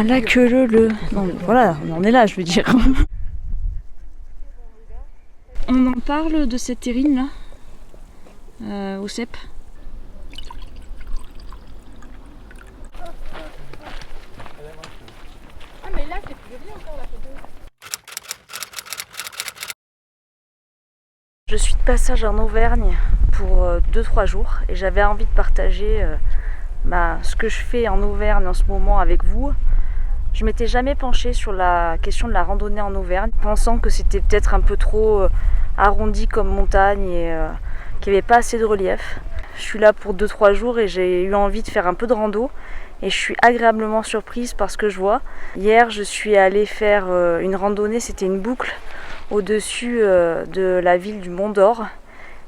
La queue le. Non, mais voilà, on en est là, je veux dire. On en parle de cette terrine là, au cep. Ah mais là c'est plus joli encore la photo. Je suis de passage en Auvergne pour 2-3 jours et j'avais envie de partager ce que je fais en Auvergne en ce moment avec vous. Je m'étais jamais penchée sur la question de la randonnée en Auvergne, pensant que c'était peut-être un peu trop arrondi comme montagne et qu'il n'y avait pas assez de relief. Je suis là pour 2-3 jours et j'ai eu envie de faire un peu de rando et je suis agréablement surprise par ce que je vois. Hier, je suis allée faire une randonnée, c'était une boucle au-dessus de la ville du Mont d'Or.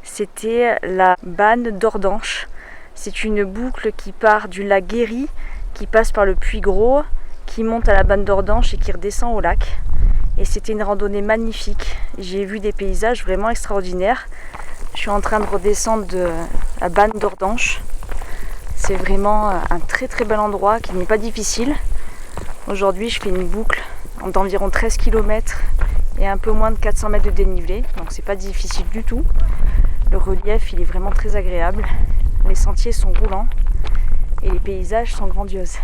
C'était la Banne d'Ordanche. C'est une boucle qui part du lac Guéry, qui passe par le Puy Gros, qui monte à la Banne d'Ordanche et qui redescend au lac. Et c'était une randonnée magnifique. J'ai vu des paysages vraiment extraordinaires. Je suis en train de redescendre de la Banne d'Ordanche. C'est vraiment un très très bel endroit qui n'est pas difficile. Aujourd'hui, je fais une boucle d'environ 13 km et un peu moins de 400 mètres de dénivelé. Donc c'est pas difficile du tout. Le relief, il est vraiment très agréable. Les sentiers sont roulants et les paysages sont grandioses.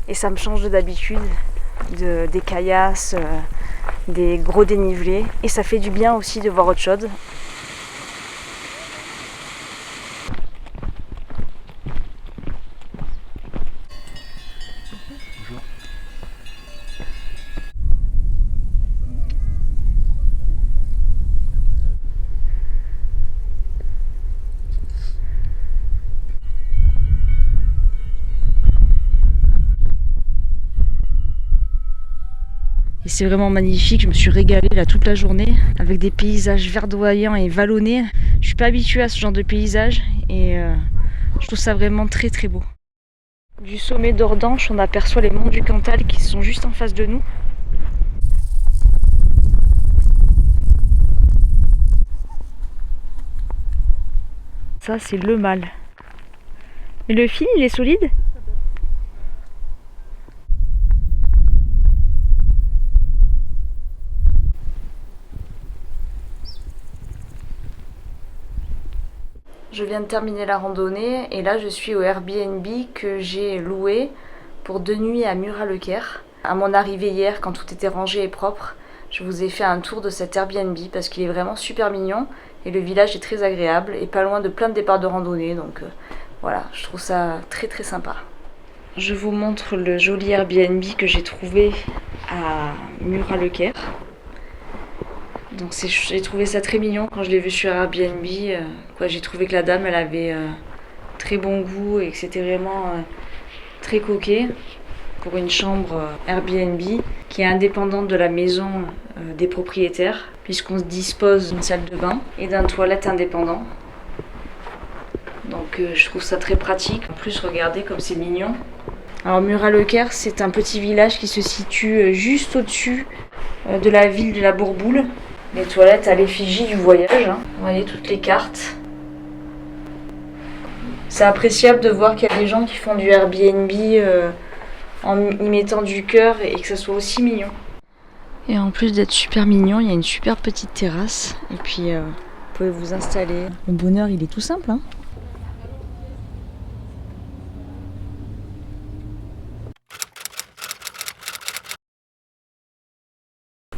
Et ça me change de d'habitude, des caillasses, des gros dénivelés. Et ça fait du bien aussi de voir autre chose. Et c'est vraiment magnifique, je me suis régalée là toute la journée avec des paysages verdoyants et vallonnés. Je suis pas habituée à ce genre de paysage et je trouve ça vraiment très très beau. Du sommet d'Ordanche, on aperçoit les monts du Cantal qui sont juste en face de nous. Ça c'est le mal. Mais le fil il est solide ? Je viens de terminer la randonnée et là je suis au Airbnb que j'ai loué pour 2 nuits à Murat-le-Caire. À mon arrivée hier, quand tout était rangé et propre, je vous ai fait un tour de cet Airbnb parce qu'il est vraiment super mignon et le village est très agréable et pas loin de plein de départs de randonnée, donc voilà, je trouve ça très très sympa. Je vous montre le joli Airbnb que j'ai trouvé à Murat-le-Caire. Donc j'ai trouvé ça très mignon quand je l'ai vu sur Airbnb. J'ai trouvé que la dame elle avait très bon goût et que c'était vraiment très coquet pour une chambre Airbnb qui est indépendante de la maison des propriétaires, puisqu'on dispose d'une salle de bain et d'un toilette indépendant. Donc je trouve ça très pratique. En plus, regardez comme c'est mignon. Alors Murat-le-Caire, c'est un petit village qui se situe juste au-dessus de la ville de la Bourboule. Les toilettes à l'effigie du voyage, hein. Vous voyez toutes les cartes. C'est appréciable de voir qu'il y a des gens qui font du Airbnb en y mettant du cœur et que ça soit aussi mignon. Et en plus d'être super mignon, il y a une super petite terrasse. Et puis vous pouvez vous installer. Le bonheur, il est tout simple, hein.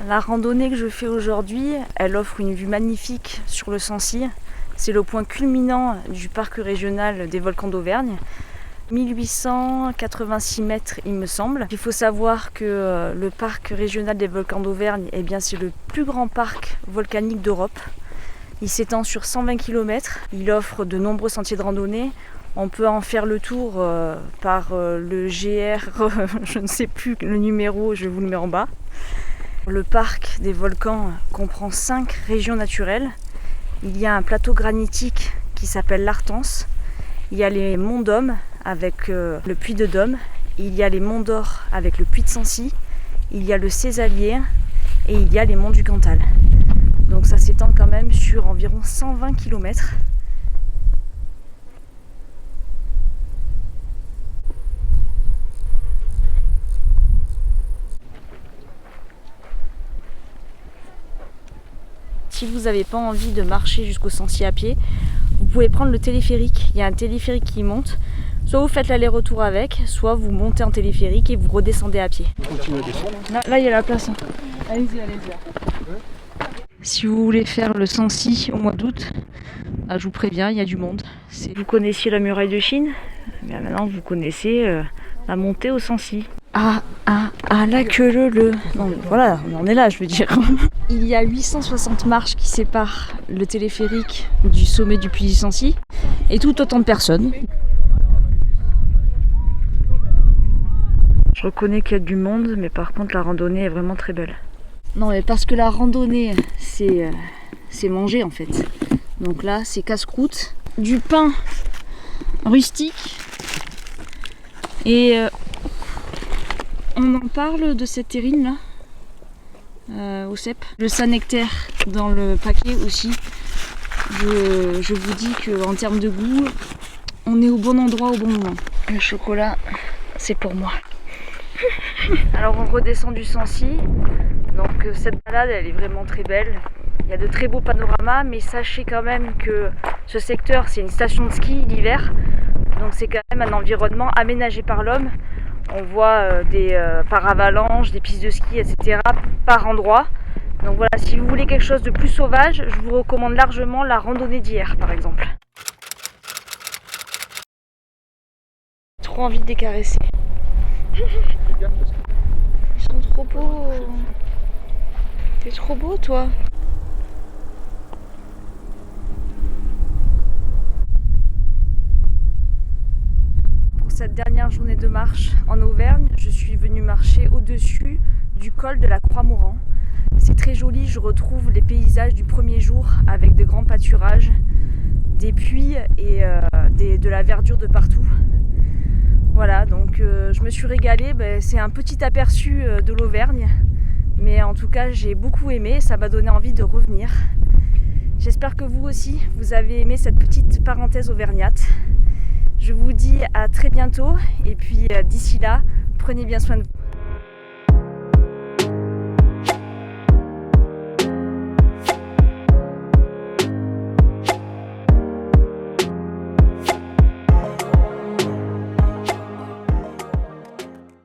La randonnée que je fais aujourd'hui, elle offre une vue magnifique sur le Sancy. C'est le point culminant du parc régional des volcans d'Auvergne. 1886 mètres il me semble. Il faut savoir que le parc régional des volcans d'Auvergne, eh bien, c'est le plus grand parc volcanique d'Europe. Il s'étend sur 120 km. Il offre de nombreux sentiers de randonnée. On peut en faire le tour par le GR, je ne sais plus le numéro, je vous le mets en bas. Le parc des volcans comprend 5 régions naturelles. Il y a un plateau granitique qui s'appelle l'Artense. Il y a les monts d'Homme avec le puy de Dôme. Il y a les monts d'Or avec le puy de Sancy. Il y a le Césalier et il y a les monts du Cantal. Donc ça s'étend quand même sur environ 120 km. si vous n'avez pas envie de marcher jusqu'au Sancy à pied, vous pouvez prendre le téléphérique. Il y a un téléphérique qui monte. Soit vous faites l'aller-retour avec, soit vous montez en téléphérique et vous redescendez à pied. Là il y a la place. Hein. Allez-y. Si vous voulez faire le Sancy au mois d'août, je vous préviens, il y a du monde. Vous connaissiez la muraille de Chine, mais maintenant vous connaissez la montée au Sancy. La queue le. Non mais voilà, on en est là, je veux dire. Il y a 860 marches qui séparent le téléphérique du sommet du Puy du Sancy et tout autant de personnes. Je reconnais qu'il y a du monde, mais par contre la randonnée est vraiment très belle. Non mais parce que la randonnée c'est manger en fait. Donc là c'est casse-croûte, du pain rustique et on en parle de cette terrine là au cep. Le Saint-Nectaire dans le paquet aussi. Je vous dis qu'en termes de goût, on est au bon endroit au bon moment. Le chocolat c'est pour moi. Alors on redescend du Sancy, donc cette balade elle est vraiment très belle, il y a de très beaux panoramas, mais sachez quand même que ce secteur c'est une station de ski l'hiver, donc c'est quand même un environnement aménagé par l'homme. On voit des paravalanches, des pistes de ski, etc. par endroit. Donc voilà, si vous voulez quelque chose de plus sauvage, je vous recommande largement la randonnée d'hier par exemple. Trop envie de les caresser. Ils sont trop beaux. T'es trop beau toi. Pour cette dernière journée de marche en Auvergne, je suis venue marcher au-dessus du col de la Croix-Mourant. C'est très joli, je retrouve les paysages du premier jour avec de grands pâturages, des puits et de la verdure de partout. Voilà, donc je me suis régalée, c'est un petit aperçu de l'Auvergne, mais en tout cas j'ai beaucoup aimé, ça m'a donné envie de revenir. J'espère que vous aussi, vous avez aimé cette petite parenthèse auvergnate. Je vous dis à très bientôt, et puis d'ici là, prenez bien soin de vous.